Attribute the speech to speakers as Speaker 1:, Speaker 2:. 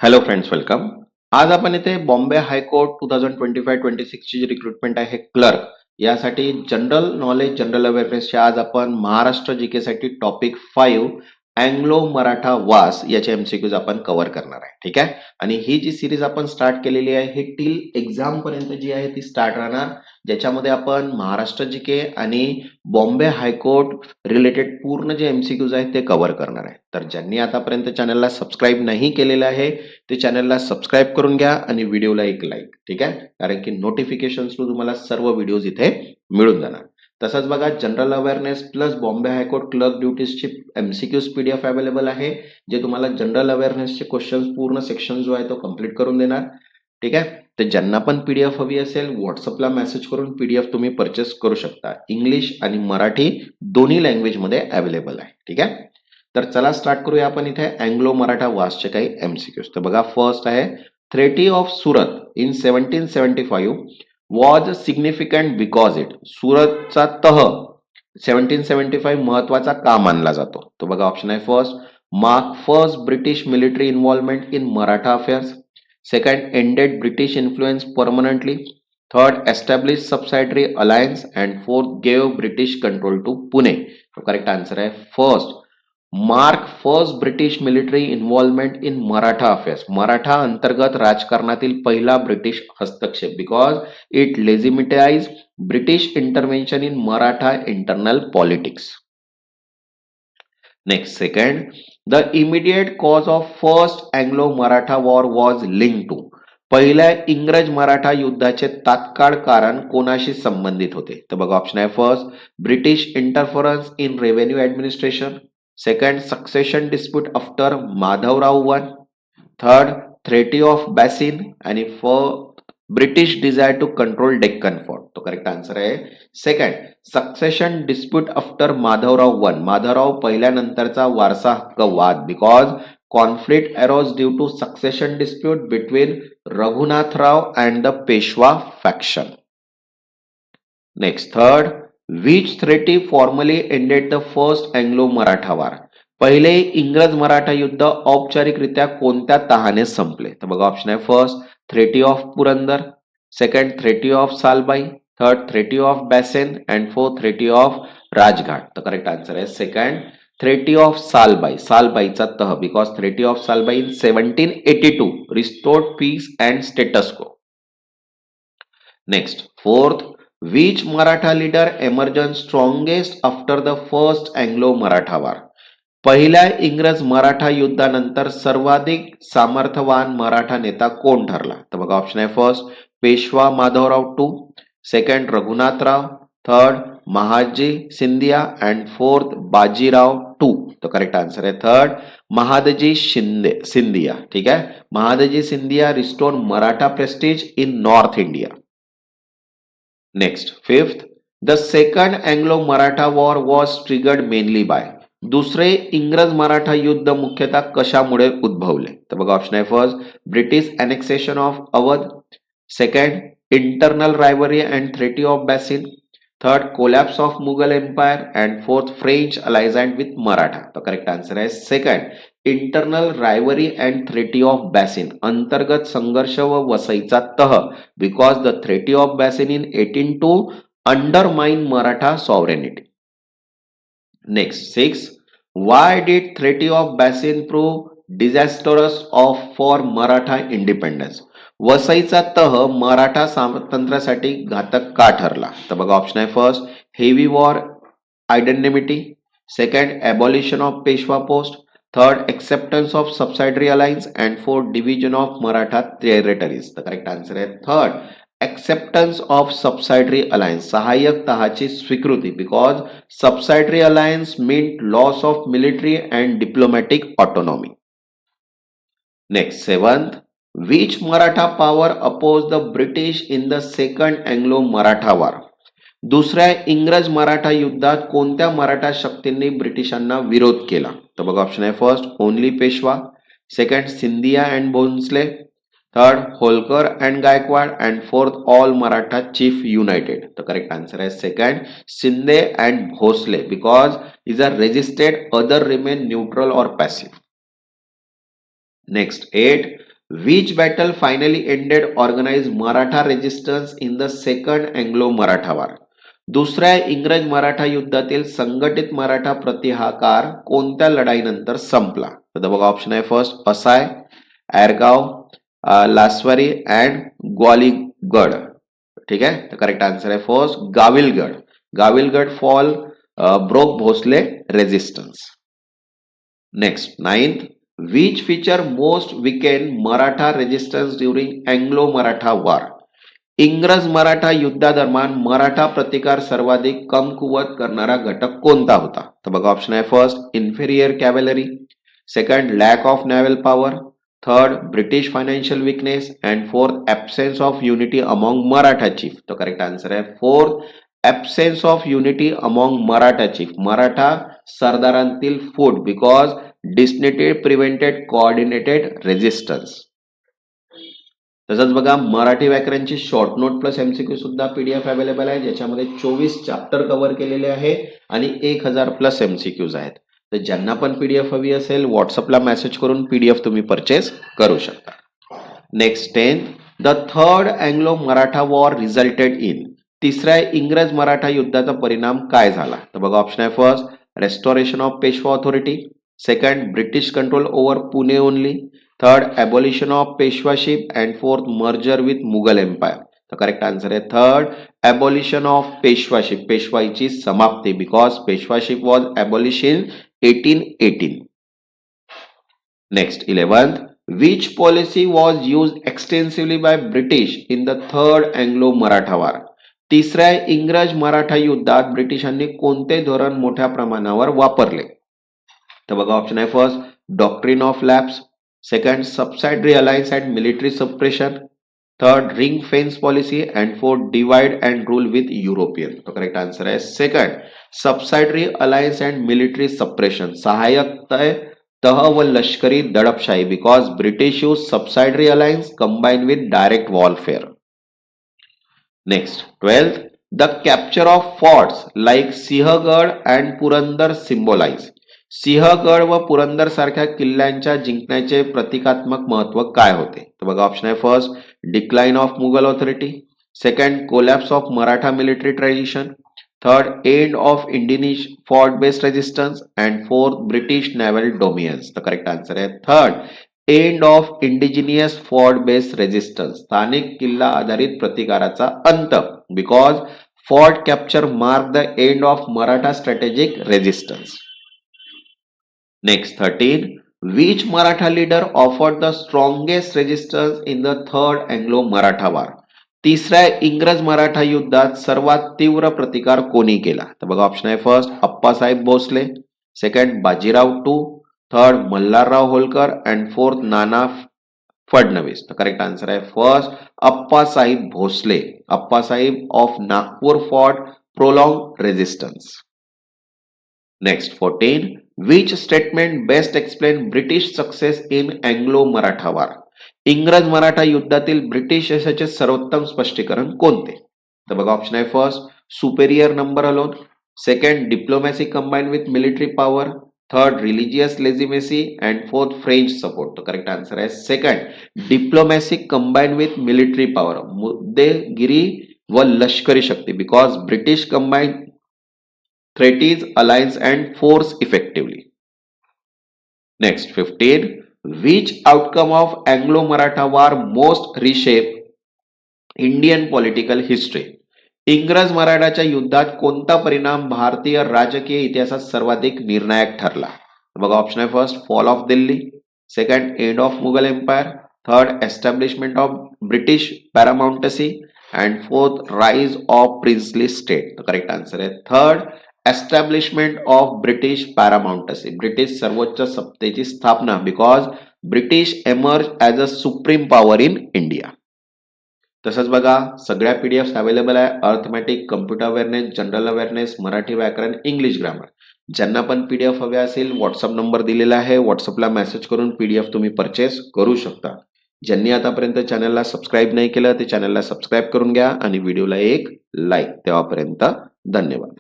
Speaker 1: Hello friends, welcome. आज आपण इथे बॉम्बे हायकोर्ट 2025-26 ची जी रिक्रुटमेंट आहे क्लर्क यासाठी जनरल नॉलेज जनरल अवेअरनेसचे आज आपण महाराष्ट्र जीके साठी टॉपिक 5 अँग्लो मराठा वास याचे एमसीक्यूज आपण कव्हर करणार आहे. ठीक आहे. आणि ही जी सिरीज आपण स्टार्ट केलेली आहे ही टिल एक्झाम पर्यंत जी आहे ती स्टार्ट राहणार, ज्याच्यामध्ये आपण महाराष्ट्र जीके आणि बॉम्बे हायकोर्ट रिलेटेड पूर्ण जे एमसीक्यूज आहेत ते कव्हर करणार आहे. तर ज्यांनी आतापर्यंत चॅनलला सबस्क्राईब नाही केलेलं आहे ते चॅनलला सबस्क्राईब करून घ्या आणि व्हिडिओला एक लाईक. ठीक आहे, कारण की नोटिफिकेशन थ्रू तुम्हाला सर्व व्हिडिओज इथे मिळून जाणार. तसंच बघा, general awareness plus Bombay high court clerk ड्युटीजची एमसीक्यूज पीडीएफ अवेलेबल आहे, जे तुम्हाला जनरल अवेअरनेसचे क्वेश्चन्स पूर्ण सेक्शन जो आहे तो कम्प्लीट करून देणार. ठीक आहे. तर ज्यांना पण पीडीएफ हवी असेल व्हॉट्सअपला मेसेज करून पीडीएफ तुम्ही परचेस करू शकता. इंग्लिश आणि मराठी दोन्ही लँग्वेज मध्ये अवेलेबल आहे. ठीक आहे. तर चला स्टार्ट करूया आपण इथे अँग्लो मराठा वासचे काही एमसीक्यूज. तर बघा, फर्स्ट आहे treaty of Surat in 1775 was significant because it. सुरतचा तह 1775 महत्वाचा का मानला जातो? तो बघा, ऑप्शन आहे first, mark first British military involvement in Maratha affairs. Second, ended British influence permanently. Third, establish subsidiary alliance. And fourth, gave British control to Pune. तो करेक्ट आन्सर आहे first, mark first British military involvement in Maratha affairs. Maratha अंतर्गत राजकारणातील पहिला British हस्तक्षेप, because it legitimize British intervention in Maratha internal politics. Next, second, the immediate cause of first Anglo Maratha war was link to. पहिल्या इंग्रज मराठा युद्धाचे तात्काळ कारण कोणाशी संबंधित होते? तर बघा, ऑप्शन आहे first, British interference in revenue administration. Second, succession dispute after Madhavrao one. Third, treaty of Bassein. And fourth, British desire to control Deccan fort. तो करेक्ट आन्सर आहे second, succession dispute after Madhavrao one. Madhavrao पहिल्यानंतरचा वारसा हक्क वाद, because conflict arose due to succession dispute between Raghunath Rao and the Peshwa faction. Next, third, which treaty formally ended the first Anglo-Maratha war? पहिले इंग्रज मराठा युद्ध औपचारिकरित्या कोणत्या तहाने संपले? तर बघा, ऑप्शन आहे first, treaty of Purandar. Second, treaty of Salbai. Third, treaty of Bassein. And fourth, treaty of Rajghat. तर करेक्ट आन्सर आहे सेकंड, थ्रेटी ऑफ सालबाई. सालबाईचा तह, because treaty of Salbai in 1782 restored peace and status quo. Next, fourth, which Maratha leader emerged strongest after the first Anglo-Maratha war? पहिल्या इंग्रज मराठा युद्धानंतर सर्वाधिक सामर्थ्यवान मराठा नेता कोण ठरला? तर बघा, ऑप्शन आहे first, Peshwa Madhavrao two. Second, Raghunathrao. Third, Mahadji Scindia. And fourth, Bajirao two. तो करेक्ट आन्सर आहे थर्ड, महादजी सिंधिया. ठीक आहे. Mahadji Scindia restore Maratha prestige in north India. Next, fifth, the second Anglo Maratha war was triggered mainly by. दुसरे इंग्रज मराठा युद्ध मुख्यतः कशामुळे उद्भवले? तर बघा, ऑप्शन आहे first, British annexation of Awadh. Second, internal rivalry and treaty of Bassein. Third, collapse of Mughal empire. And fourth, French alignment with Maratha. तर correct answer आहे second, internal rivalry and treaty of Bassein. अंतर्गत संघर्ष व वसईचा तह, because the treaty of Bassein in 18 undermine Maratha sovereignty. Next, six, why did treaty of Bassein prove disastrous of for Maratha independence. वसईचा तह मराठा स्वातंत्र्यासाठी घातक का ठरला? तर बघा, ऑप्शन आहे first, heavy war identity. Second, abolition of Peshwa post. Third, acceptance of subsidiary alliance. and fourth, division of Maratha territories. The correct answer आहे third, acceptance of subsidiary alliance. सहाय्यक तहाची स्वीकृती, because subsidiary alliance meant loss of military and diplomatic autonomy. Next, seventh, which Maratha power opposed the British in the second Anglo-Maratha war? दुसऱ्या इंग्रज मराठा युद्धात कोणत्या मराठा शक्तींनी ब्रिटिशांना विरोध केला? तर बघा, ऑप्शन आहे first, only Peshwa. Second, Scindia and Bhosale. Third, Holkar and Gaikwad. And fourth, all Maratha chief united. तर करेक्ट आन्सर आहे second, Shinde and Bhosale, because is are resisted, other remain neutral और passive. Next, 8, Which battle finally ended organized Maratha resistance in the second Anglo-Maratha war? दुसऱ्या इंग्रज मराठा युद्धातील संघटित मराठा प्रतिहाकार कोणत्या लढाईनंतर संपला? तर बघा ऑप्शन आहे फर्स्ट असाय, ॲरगाव, लासवारी अँड ग्वालिगड. ठीक आहे, तर करेक्ट आन्सर आहे first Gawilgarh. Gawilgarh fall broke Bhosale resistance. Next 9th, which feature most weakened Maratha resistance during Anglo-Maratha war? इंग्रज मराठा युद्धादरम्यान मराठा प्रतिकार सर्वाधिक कमकुवत करणारा घटक कोणता होता? तर बघा ऑप्शन आहे first inferior cavalry, second lack of naval power, third British financial weakness and fourth absence of unity among Maratha chief. तर करेक्ट आन्सर आहे fourth absence of unity among Maratha chief. Maratha सरदारांतील फूट because disunity prevented coordinated resistance. तसंच बघा मराठी व्याकरणची short note plus MCQ सुद्धा PDF available आहे, ज्याच्यामध्ये 24 चॅप्टर कव्हर केलेले आहे आणि 1000 प्लस एमसीक्यूज आहेत. तर ज्यांना पण पीडीएफ हवी असेल व्हॉट्सअपला मेसेज करून पीडीएफ तुम्ही परचेस करू शकता. Next 10th, the third Anglo Maratha war रिझल्टेड in. तिसऱ्या इंग्रज मराठा युद्धाचा परिणाम काय झाला? तर बघा ऑप्शन आहे first restoration of Peshwa authority, second British control over Pune only, third abolition of Peshwaship and fourth merger with Mughal empire. तर करेक्ट आन्सर आहे थर्ड abolition of पेशवाशिप. पेशवाईची समाप्ती because Peshwaship was abolished in 1818. Next 11th, which policy was used extensively by British in the third Anglo-Maratha war? तिसऱ्या इंग्रज मराठा युद्धात ब्रिटिशांनी कोणते धोरण मोठ्या प्रमाणावर वापरले? तर बघा ऑप्शन आहे first doctrine of lapse, second subsidiary alliance and military suppression, third ring fence policy and fourth divide and rule with European. तो करेक्ट आंसर आहे second subsidiary alliance and military suppression. सहाय्यक तह व लष्करी दडपशाही because British use subsidiary alliance combine with direct warfare. Next 12th, the capture of forts like Sinhagad and Purandar symbolise. Sinhagad व पुरंदर सारख्या किल्ल्यांच्या जिंकण्याचे प्रतिकात्मक महत्व काय होते? तर बघा ऑप्शन आहे first decline of Mughal authority, second collapse of Maratha military tradition, third end of indigenous fort based resistance and fourth British naval dominions. तर करेक्ट आन्सर आहे third end of indigenous fort based resistance. स्थानिक किल्ला आधारित प्रतिकाराचा अंत because fort capture mark the end of Maratha strategic resistance. Next 13, which Maratha leader offered the strongest resistance in the third Anglo-Maratha war? तिसऱ्या इंग्रज मराठा युद्धात सर्वात तीव्र प्रतिकार कोणी केला? तर बघा ऑप्शन आहे first Appasaheb Bhosale, second Bajirao two, third Malharrao Holkar and fourth Nana Phadnavis. तर करेक्ट आन्सर आहे first Appasaheb Bhosale. Appasaheb of Nagpur fought prolong resistance. Next 14, which statement best explain British success in Anglo-Maratha war? इंग्रज मराठा युद्धातील ब्रिटिश यशाचे सर्वोत्तम स्पष्टीकरण कोणते? तर बघा ऑप्शन आहे first superior number alone, second diplomacy combine with military power, third religious legitimacy and fourth French support. तर करेक्ट आन्सर आहे second diplomacy combine with military power. मुद्देगिरी व लष्करी शक्ती because British combine threaties alliance and force effectively. Next 15, which outcome of Anglo-Maratha war most reshape Indian political history? इंग्रज मराठाच्या युद्धात कोणता परिणाम भारतीय राजकीय इतिहासात सर्वाधिक निर्णायक ठरला? बघा ऑप्शन आहे first fall of Delhi, second end of Mughal empire, third establishment of British paramountcy and fourth rise of princely state. तर करेक्ट आन्सर आहे third establishment of British paramountcy. British सर्वोच्च सत्तेची स्थापना because British emerge as a supreme power in India. तसंच बघा सगळ्या PDF available आहे arithmetic, computer awareness, general awareness, Marathi व्याकरण, इंग्लिश ग्रामर. ज्यांना पण पीडीएफ हवे असेल व्हॉट्सअप नंबर दिलेला आहे, व्हॉट्सअपला मेसेज करून पीडीएफ तुम्ही परचेस करू शकता. ज्यांनी आतापर्यंत चॅनलला सबस्क्राईब नाही केलं ते चॅनलला सबस्क्राईब करून घ्या आणि व्हिडिओला एक लाईक. तेव्हापर्यंत धन्यवाद.